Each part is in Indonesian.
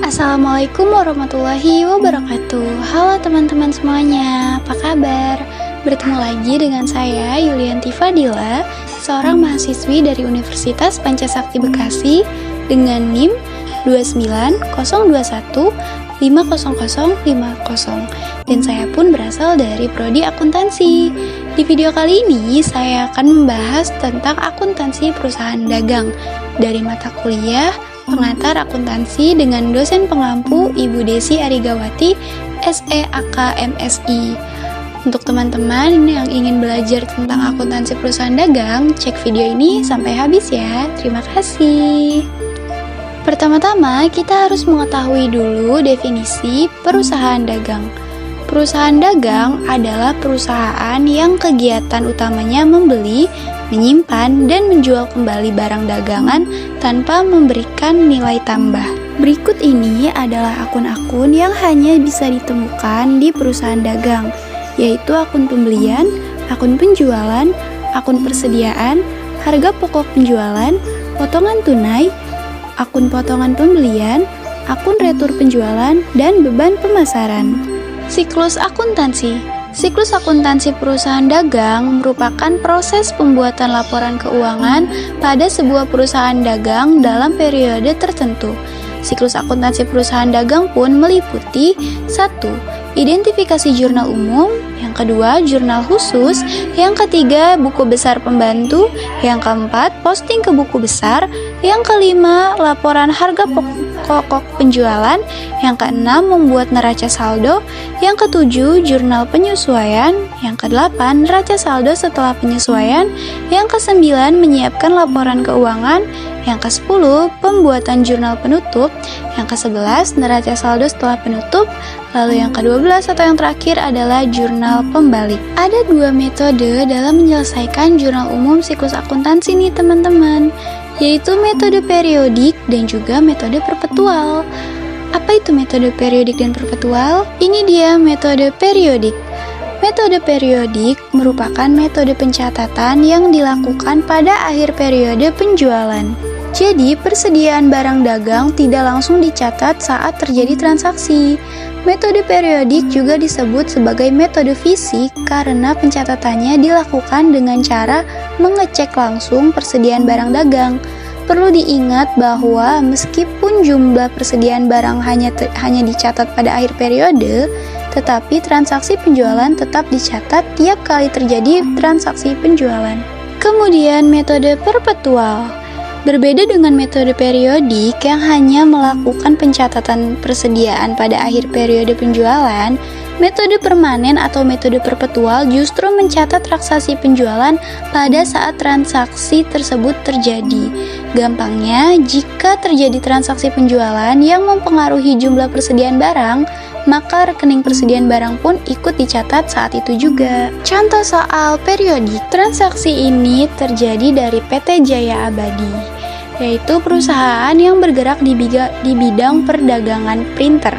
Assalamualaikum warahmatullahi wabarakatuh. Halo teman-teman semuanya, apa kabar? Bertemu lagi dengan saya Yulianti Fadila, seorang mahasiswi dari Universitas Pancasakti Bekasi dengan NIM 29021500050 dan saya pun berasal dari Prodi Akuntansi. Di video kali ini saya akan membahas tentang akuntansi perusahaan dagang dari mata kuliah Pengantar Akuntansi dengan dosen pengampu Ibu Desi Arigawati, SEAK MSI. Untuk teman-teman yang ingin belajar tentang akuntansi perusahaan dagang, cek video ini sampai habis ya. Terima kasih. Pertama-tama, kita harus mengetahui dulu definisi perusahaan dagang. Perusahaan dagang adalah perusahaan yang kegiatan utamanya membeli, menyimpan, dan menjual kembali barang dagangan tanpa memberikan nilai tambah. Berikut ini adalah akun-akun yang hanya bisa ditemukan di perusahaan dagang, yaitu akun pembelian, akun penjualan, akun persediaan, harga pokok penjualan, potongan tunai, akun potongan pembelian, akun retur penjualan, dan beban pemasaran. Siklus akuntansi. Siklus akuntansi perusahaan dagang merupakan proses pembuatan laporan keuangan pada sebuah perusahaan dagang dalam periode tertentu. Siklus akuntansi perusahaan dagang pun meliputi 1. Identifikasi jurnal umum, yang kedua jurnal khusus, yang ketiga buku besar pembantu, yang keempat posting ke buku besar, yang kelima laporan harga pokok penjualan, yang keenam membuat neraca saldo, yang ketujuh jurnal penyesuaian, yang kedelapan neraca saldo setelah penyesuaian, yang kesembilan menyiapkan laporan keuangan, yang ke-10 pembuatan jurnal penutup, yang ke-11 neraca saldo setelah penutup, lalu yang ke-12 atau yang terakhir adalah jurnal pembalik. Ada dua metode dalam menyelesaikan jurnal umum siklus akuntansi nih teman-teman, yaitu metode periodik dan juga metode perpetual. Apa itu metode periodik dan perpetual? Ini dia metode periodik. Metode periodik merupakan metode pencatatan yang dilakukan pada akhir periode penjualan. Jadi, persediaan barang dagang tidak langsung dicatat saat terjadi transaksi. Metode periodik juga disebut sebagai metode fisik karena pencatatannya dilakukan dengan cara mengecek langsung persediaan barang dagang. Perlu diingat bahwa meskipun jumlah persediaan barang hanya dicatat pada akhir periode, tetapi transaksi penjualan tetap dicatat tiap kali terjadi transaksi penjualan. Kemudian metode perpetual. Berbeda dengan metode periodik yang hanya melakukan pencatatan persediaan pada akhir periode penjualan, metode permanen atau metode perpetual justru mencatat transaksi penjualan pada saat transaksi tersebut terjadi. Gampangnya, jika terjadi transaksi penjualan yang mempengaruhi jumlah persediaan barang, maka rekening persediaan barang pun ikut dicatat saat itu juga. Contoh soal periodik, transaksi ini terjadi dari PT Jaya Abadi, yaitu perusahaan yang bergerak di bidang perdagangan printer.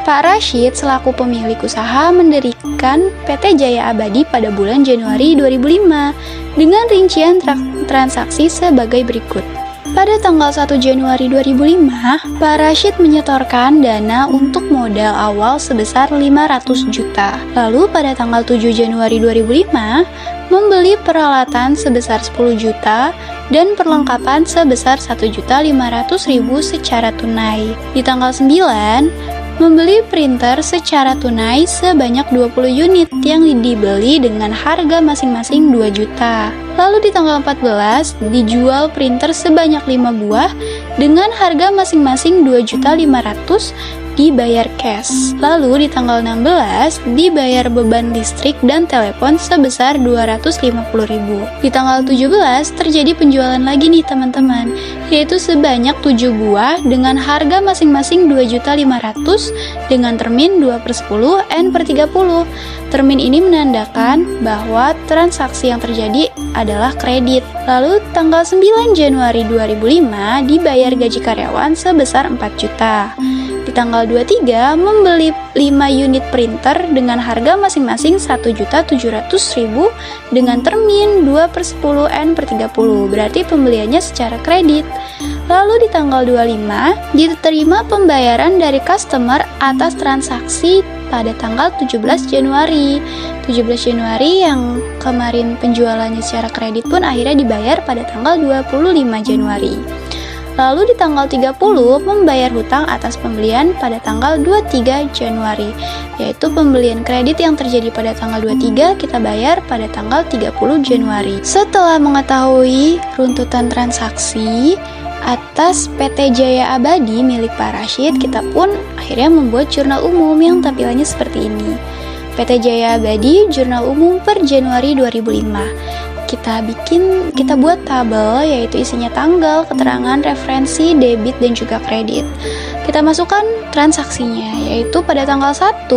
Pak Rashid selaku pemilik usaha mendirikan PT Jaya Abadi pada bulan Januari 2005 dengan rincian transaksi sebagai berikut. Pada tanggal 1 Januari 2005, Pak Rashid menyetorkan dana untuk modal awal sebesar 500 juta. Lalu pada tanggal 7 Januari 2005, membeli peralatan sebesar 10 juta dan perlengkapan sebesar 1.500.000 secara tunai. Di tanggal 9, membeli printer secara tunai sebanyak 20 unit yang dibeli dengan harga masing-masing 2 juta. Lalu di tanggal 14, dijual printer sebanyak 5 buah dengan harga masing-masing 2.500.000 dibayar cash. Lalu di tanggal 16, dibayar beban listrik dan telepon sebesar 250.000. Di tanggal 17, terjadi penjualan lagi nih teman-teman, yaitu sebanyak 7 buah dengan harga masing-masing 2.500.000 dengan termin 2/10 N/30. Termin ini menandakan bahwa transaksi yang terjadi adalah kredit. Lalu tanggal 9 Januari 2005 dibayar gaji karyawan sebesar 4 juta. Di tanggal 23 membeli 5 unit printer dengan harga masing-masing 1.700.000 dengan termin 2/10 N/30. Berarti pembeliannya secara kredit. Lalu di tanggal 25 diterima pembayaran dari customer atas transaksi pada tanggal 17 Januari. 17 Januari yang kemarin penjualannya secara kredit pun akhirnya dibayar pada tanggal 25 Januari. Lalu di tanggal 30 membayar hutang atas pembelian pada tanggal 23 Januari, yaitu pembelian kredit yang terjadi pada tanggal 23 kita bayar pada tanggal 30 Januari. Setelah mengetahui runtutan transaksi atas PT Jaya Abadi milik Pak Rashid, kita pun akhirnya membuat jurnal umum yang tampilannya seperti ini. PT Jaya Abadi Jurnal Umum per Januari 2005. Kita buat tabel, yaitu isinya tanggal, keterangan, referensi, debit, dan juga kredit. Kita masukkan transaksinya, yaitu pada tanggal 1,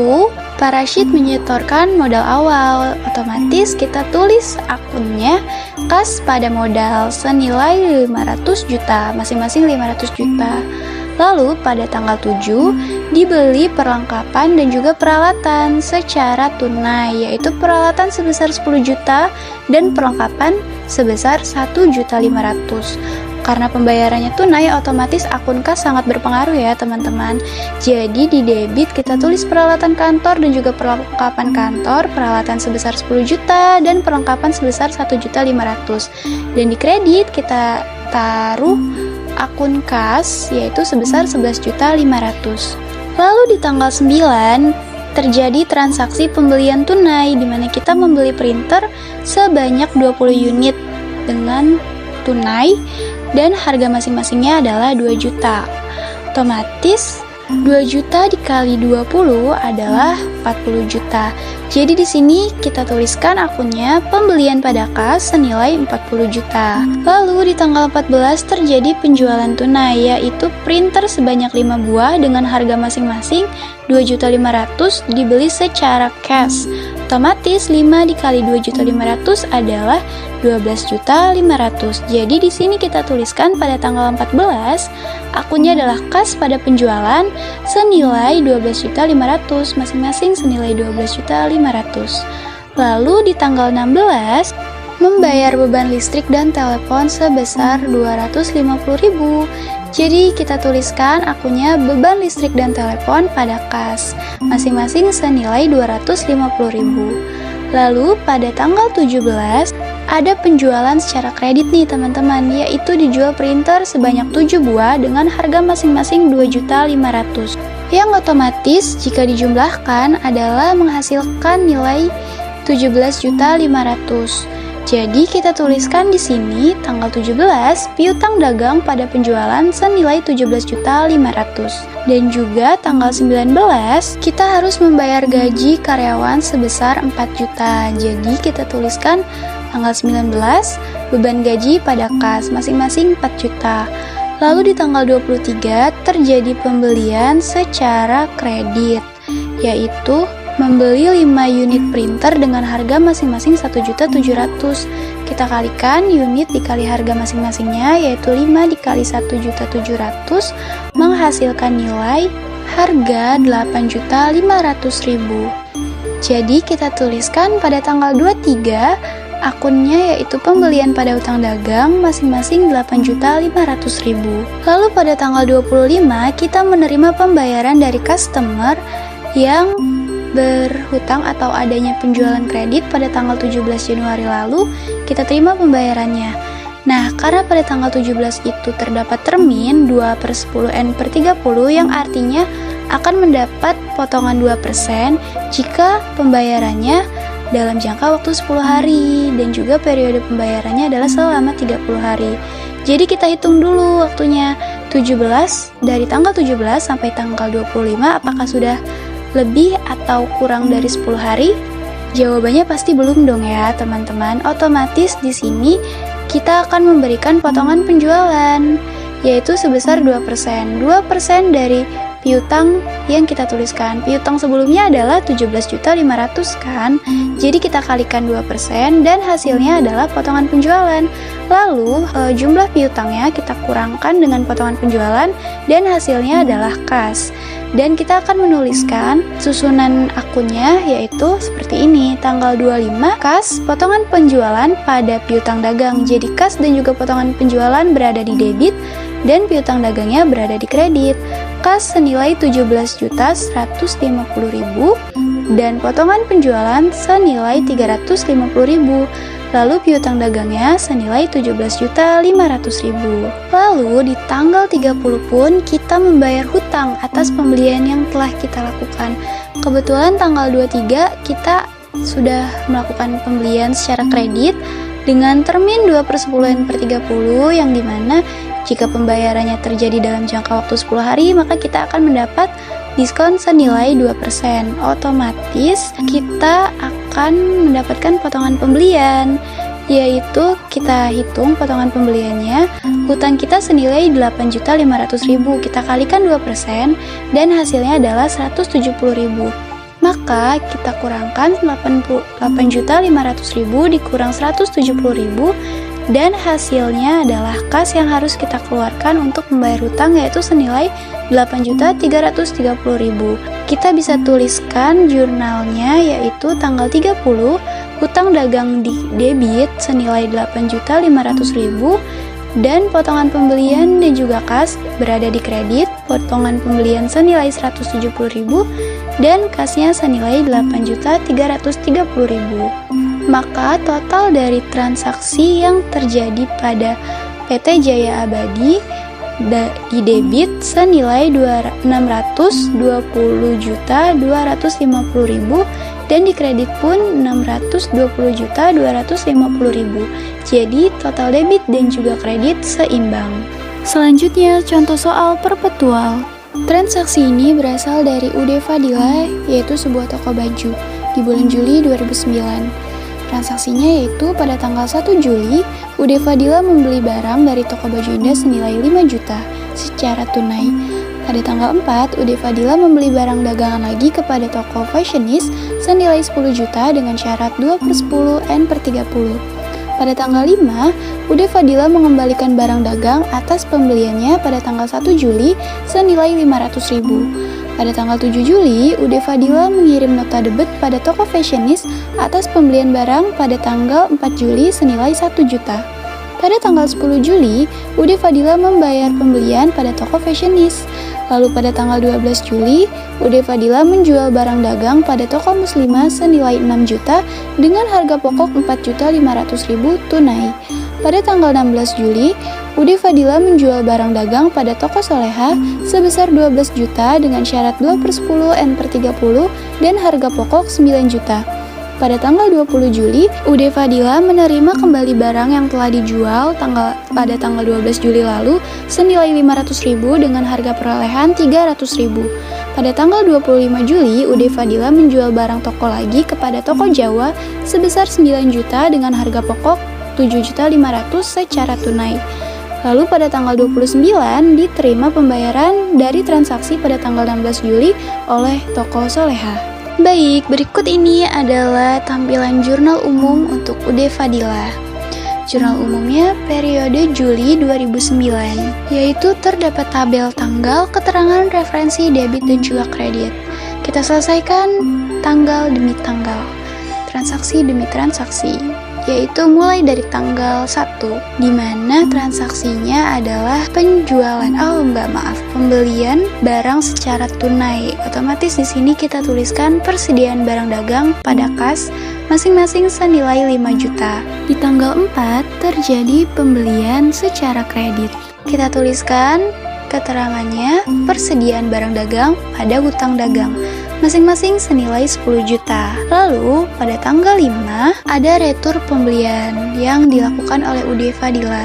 Pak Rashid menyetorkan modal awal. Otomatis kita tulis akunnya kas pada modal senilai 500 juta, masing-masing 500 juta. Lalu pada tanggal 7 dibeli perlengkapan dan juga peralatan secara tunai, yaitu peralatan sebesar 10 juta dan perlengkapan sebesar 1.500.000. Karena pembayarannya tunai, otomatis akun kas sangat berpengaruh ya teman-teman. Jadi di debit kita tulis peralatan kantor dan juga perlengkapan kantor, peralatan sebesar 10 juta dan perlengkapan sebesar 1.500.000. Dan di kredit kita taruh akun kas yaitu sebesar 11.500.000. Lalu di tanggal 9 terjadi transaksi pembelian tunai di mana kita membeli printer sebanyak 20 unit dengan tunai dan harga masing-masingnya adalah 2 juta. Otomatis 2 juta dikali 20 adalah 40 juta. Jadi di sini kita tuliskan akunnya pembelian pada kas senilai 40 juta. Lalu di tanggal 14 terjadi penjualan tunai, yaitu printer sebanyak 5 buah dengan harga masing-masing 2.500.000 dibeli secara cash. Otomatis 5 dikali 2.500.000 adalah 12.500.000. Jadi di sini kita tuliskan pada tanggal 14 akunnya adalah kas pada penjualan senilai 12.500.000, masing-masing senilai 12.500.000. Lalu di tanggal 16 membayar beban listrik dan telepon sebesar 250.000. Jadi kita tuliskan akunnya beban listrik dan telepon pada kas, masing-masing senilai 250.000. Lalu pada tanggal 17 ada penjualan secara kredit nih teman-teman, yaitu dijual printer sebanyak 7 buah dengan harga masing-masing 2.500.000. Yang otomatis jika dijumlahkan adalah menghasilkan nilai 17.500.000. Jadi kita tuliskan di sini tanggal 17 piutang dagang pada penjualan senilai 17.500.000. Dan juga tanggal 19 kita harus membayar gaji karyawan sebesar 4 juta. Jadi kita tuliskan tanggal 19 beban gaji pada kas masing-masing 4 juta. Lalu di tanggal 23 terjadi pembelian secara kredit, yaitu membeli 5 unit printer dengan harga masing-masing 1.700.000. Kita kalikan unit dikali harga masing-masingnya, yaitu 5 dikali 1.700.000 menghasilkan nilai harga 8.500.000. Jadi kita tuliskan pada tanggal 23 akunnya yaitu pembelian pada utang dagang masing-masing 8.500.000. Lalu pada tanggal 25 kita menerima pembayaran dari customer yang berhutang atau adanya penjualan kredit pada tanggal 17 Januari lalu, kita terima pembayarannya. Nah, karena pada tanggal 17 itu terdapat termin 2/10N/30 yang artinya akan mendapat potongan 2% jika pembayarannya dalam jangka waktu 10 hari dan juga periode pembayarannya adalah selama 30 hari. Jadi kita hitung dulu waktunya 17 dari tanggal 17 sampai tanggal 25 apakah sudah lebih atau kurang dari 10 hari? Jawabannya pasti belum dong ya teman-teman. Otomatis di sini kita akan memberikan potongan penjualan yaitu sebesar 2%. 2% dari piutang yang kita tuliskan. Piutang sebelumnya adalah 17.500.000 kan? Jadi kita kalikan 2% dan hasilnya adalah potongan penjualan. Lalu jumlah piutangnya kita kurangkan dengan potongan penjualan dan hasilnya adalah kas. Dan kita akan menuliskan susunan akunnya yaitu seperti ini. Tanggal 25 kas, potongan penjualan pada piutang dagang. Jadi kas dan juga potongan penjualan berada di debit dan piutang dagangnya berada di kredit. Kas senilai 17.150.000 dan potongan penjualan senilai 350.000. Lalu piutang dagangnya senilai 17.500.000. Lalu di tanggal 30 pun kita membayar hutang atas pembelian yang telah kita lakukan. Kebetulan tanggal 23 kita sudah melakukan pembelian secara kredit dengan termin 2/10/30 yang dimana jika pembayarannya terjadi dalam jangka waktu 10 hari maka kita akan mendapat diskon senilai 2%. Otomatis kita akan mendapatkan potongan pembelian, yaitu kita hitung potongan pembeliannya, hutang kita senilai 8.500.000, kita kalikan 2% dan hasilnya adalah 170.000. Maka kita kurangkan 8.500.000 dikurang 170.000 dan hasilnya adalah kas yang harus kita keluarkan untuk membayar hutang, yaitu senilai 8.330.000. Kita bisa tuliskan jurnalnya, yaitu tanggal 30 hutang dagang di debit senilai 8.500.000 dan potongan pembelian dan juga kas berada di kredit, potongan pembelian senilai 170.000 dan kasnya senilai 8.330.000. Maka total dari transaksi yang terjadi pada PT Jaya Abadi di debit senilai 620.250.000 dan di kredit pun 620.250.000. Jadi total debit dan juga kredit seimbang. Selanjutnya contoh soal perpetual. Transaksi ini berasal dari UD Fadila, yaitu sebuah toko baju di bulan Juli 2009. Transaksinya yaitu pada tanggal 1 Juli, UD Fadila membeli barang dari toko baju Indah senilai 5 juta secara tunai. Pada tanggal 4, UD Fadila membeli barang dagangan lagi kepada toko Fashionist senilai 10 juta dengan syarat 2/10/30. Pada tanggal 5, UD Fadila mengembalikan barang dagang atas pembeliannya pada tanggal 1 Juli senilai 500.000. Pada tanggal 7 Juli, UD Fadila mengirim nota debit pada toko Fashionist atas pembelian barang pada tanggal 4 Juli senilai 1 juta. Pada tanggal 10 Juli, UD Fadila membayar pembelian pada toko Fashionist. Lalu pada tanggal 12 Juli, UD Fadila menjual barang dagang pada toko Muslimah senilai 6 juta dengan harga pokok 4.500.000 tunai. Pada tanggal 16 Juli, UD Fadila menjual barang dagang pada toko Soleha sebesar 12 juta dengan syarat 2/10/30 dan harga pokok 9 juta. Pada tanggal 20 Juli, UD Fadila menerima kembali barang yang telah dijual pada tanggal 12 Juli lalu senilai 500.000 dengan harga perolehan 300.000. Pada tanggal 25 Juli, UD Fadila menjual barang toko lagi kepada toko Jawa sebesar 9 juta dengan harga pokok 7.500.000 secara tunai. Lalu pada tanggal 29 diterima pembayaran dari transaksi pada tanggal 16 Juli oleh toko Soleha. Baik, berikut ini adalah tampilan jurnal umum untuk UD Fadila. Jurnal umumnya periode Juli 2009, yaitu terdapat tabel tanggal, keterangan referensi debit dan juga kredit. Kita selesaikan tanggal demi tanggal, transaksi demi transaksi, yaitu mulai dari tanggal 1, di mana transaksinya adalah pembelian barang secara tunai. Otomatis di sini kita tuliskan persediaan barang dagang pada kas masing-masing senilai 5 juta. Di tanggal 4 terjadi pembelian secara kredit. Kita tuliskan keterangannya persediaan barang dagang pada hutang dagang masing-masing senilai 10 juta. Lalu pada tanggal 5 ada retur pembelian yang dilakukan oleh UD Fadila.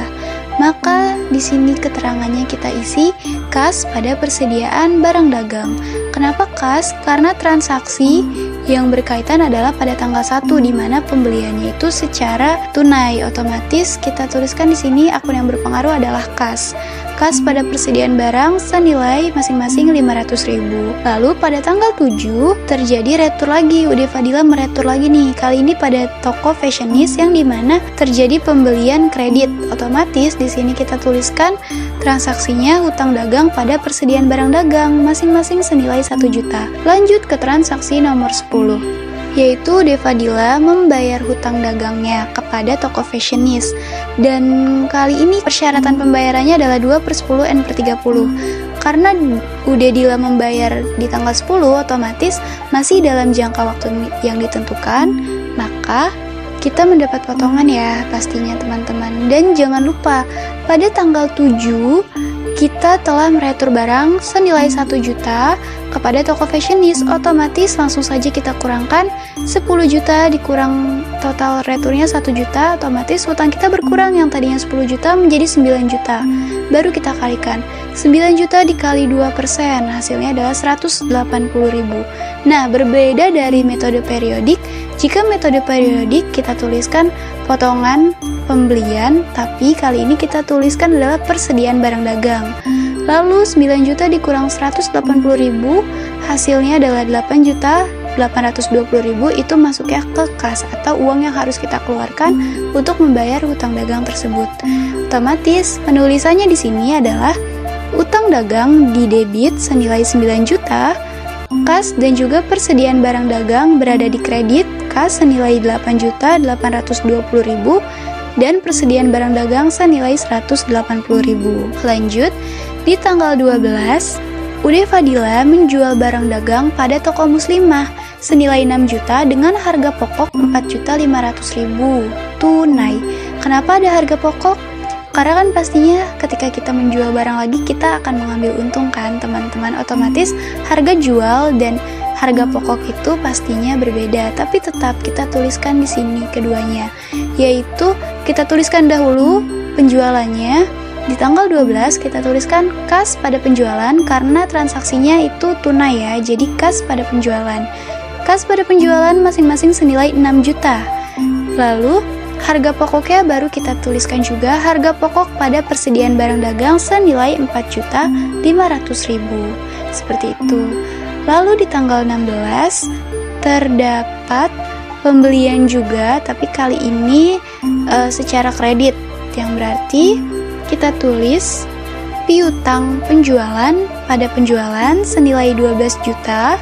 Maka di sini keterangannya kita isi kas pada persediaan barang dagang. Kenapa kas? Karena transaksi yang berkaitan adalah pada tanggal 1 di mana pembeliannya itu secara tunai. Otomatis kita tuliskan di sini akun yang berpengaruh adalah kas. Kas pada persediaan barang senilai masing-masing 500.000. Lalu pada tanggal 7 terjadi retur lagi. UD Fadila meretur lagi nih. Kali ini pada toko Fashionist yang dimana terjadi pembelian kredit. Otomatis di sini kita tuliskan transaksinya hutang dagang pada persediaan barang dagang masing-masing senilai 1 juta. Lanjut ke transaksi nomor 10. yaitu Devadila membayar hutang dagangnya kepada toko fashionis. Dan kali ini persyaratan pembayarannya adalah 2/10 N/30. Karena Udedila membayar di tanggal 10, otomatis masih dalam jangka waktu yang ditentukan, maka kita mendapat potongan ya pastinya teman-teman. Dan jangan lupa, pada tanggal 7 kita telah meretur barang senilai 1 juta kepada toko fashionis. Otomatis langsung saja kita kurangkan 10 juta dikurang total returnya 1 juta, otomatis hutang kita berkurang, yang tadinya 10 juta menjadi 9 juta. Baru kita kalikan 9 juta dikali 2%, hasilnya adalah 180.000. Nah, berbeda dari metode periodik. Jika metode periodik kita tuliskan potongan pembelian, tapi kali ini kita tuliskan adalah persediaan barang dagang. Lalu 9 juta dikurang 180.000, hasilnya adalah 8.820.000, itu masuknya ke kas atau uang yang harus kita keluarkan untuk membayar hutang dagang tersebut. Otomatis penulisannya di sini adalah utang dagang di debit senilai 9 juta, kas dan juga persediaan barang dagang berada di kredit, kas senilai 8.820.000 dan persediaan barang dagang senilai 180.000. Lanjut, di tanggal 12, Udefadila menjual barang dagang pada toko muslimah senilai 6 juta dengan harga pokok 4.500.000 tunai. Kenapa ada harga pokok? Karena kan pastinya ketika kita menjual barang lagi kita akan mengambil untung kan teman-teman. Otomatis harga jual dan harga pokok itu pastinya berbeda, tapi tetap kita tuliskan di sini keduanya, yaitu kita tuliskan dahulu penjualannya. Di tanggal 12 kita tuliskan kas pada penjualan karena transaksinya itu tunai ya, jadi kas pada penjualan. Kas pada penjualan masing-masing senilai 6 juta. Lalu harga pokoknya baru kita tuliskan juga harga pokok pada persediaan barang dagang senilai 4.500.000. Seperti itu. Lalu di tanggal 16 terdapat pembelian juga, tapi kali ini secara kredit, yang berarti kita tulis piutang penjualan pada penjualan senilai 12 juta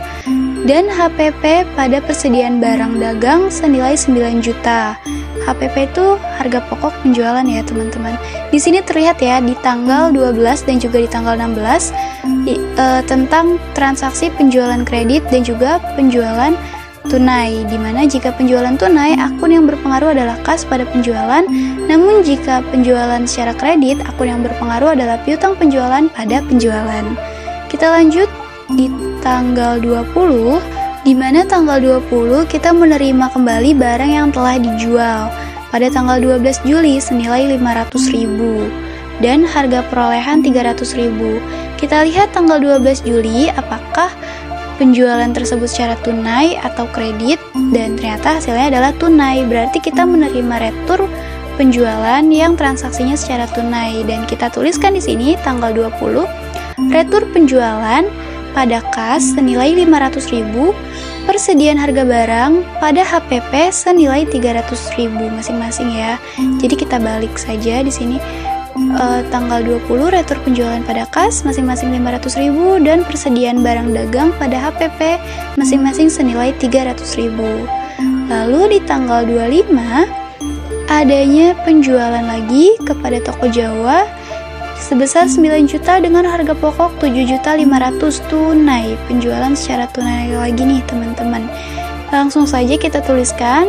dan HPP pada persediaan barang dagang senilai 9 juta. HPP itu harga pokok penjualan ya teman-teman. Di sini terlihat ya di tanggal 12 dan juga di tanggal 16 tentang transaksi penjualan kredit dan juga penjualan tunai, dimana jika penjualan tunai, akun yang berpengaruh adalah kas pada penjualan, namun jika penjualan secara kredit, akun yang berpengaruh adalah piutang penjualan pada penjualan. Kita lanjut di tanggal 20, di mana tanggal 20 kita menerima kembali barang yang telah dijual pada tanggal 12 Juli senilai 500.000 dan harga perolehan 300.000. Kita lihat tanggal 12 Juli apakah penjualan tersebut secara tunai atau kredit, dan ternyata hasilnya adalah tunai. Berarti kita menerima retur penjualan yang transaksinya secara tunai, dan kita tuliskan di sini tanggal 20 retur penjualan pada kas senilai 500.000, persediaan harga barang pada HPP senilai 300.000 masing-masing ya. Jadi kita balik saja di sini. Tanggal 20 retur penjualan pada kas masing-masing 500.000 dan persediaan barang dagang pada HPP masing-masing senilai 300.000. Lalu di tanggal 25 adanya penjualan lagi kepada toko Jawa sebesar 9 juta dengan harga pokok 7.500.000 tunai. Penjualan secara tunai lagi nih teman-teman. Langsung saja kita tuliskan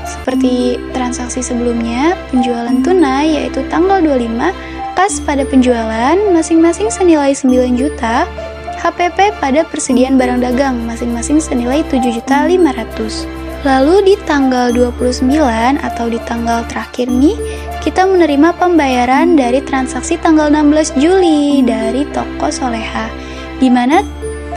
seperti transaksi sebelumnya, penjualan tunai yaitu tanggal 25, kas pada penjualan masing-masing senilai 9 juta, HPP pada persediaan barang dagang masing-masing senilai 7.500.000. Lalu di tanggal 29 atau di tanggal terakhir nih, kita menerima pembayaran dari transaksi tanggal 16 Juli dari toko Soleha, di mana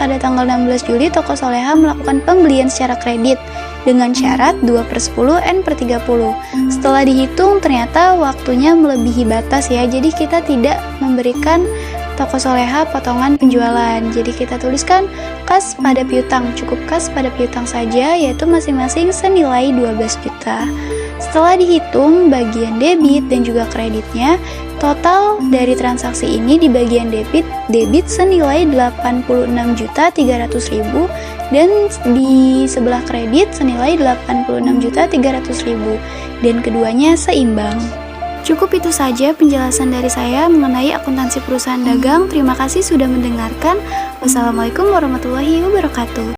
pada tanggal 16 Juli toko Soleha melakukan pembelian secara kredit dengan syarat 2/10 N/30. Setelah dihitung ternyata waktunya melebihi batas ya, jadi kita tidak memberikan toko Soleha potongan penjualan. Jadi kita tuliskan kas pada piutang, cukup kas pada piutang saja, yaitu masing-masing senilai 12 juta. Setelah dihitung bagian debit dan juga kreditnya, Total dari transaksi ini di bagian debit senilai 86.300.000 dan di sebelah kredit senilai 86.300.000 dan keduanya seimbang. Cukup itu saja penjelasan dari saya mengenai akuntansi perusahaan dagang. Terima kasih sudah mendengarkan. Wassalamualaikum warahmatullahi wabarakatuh.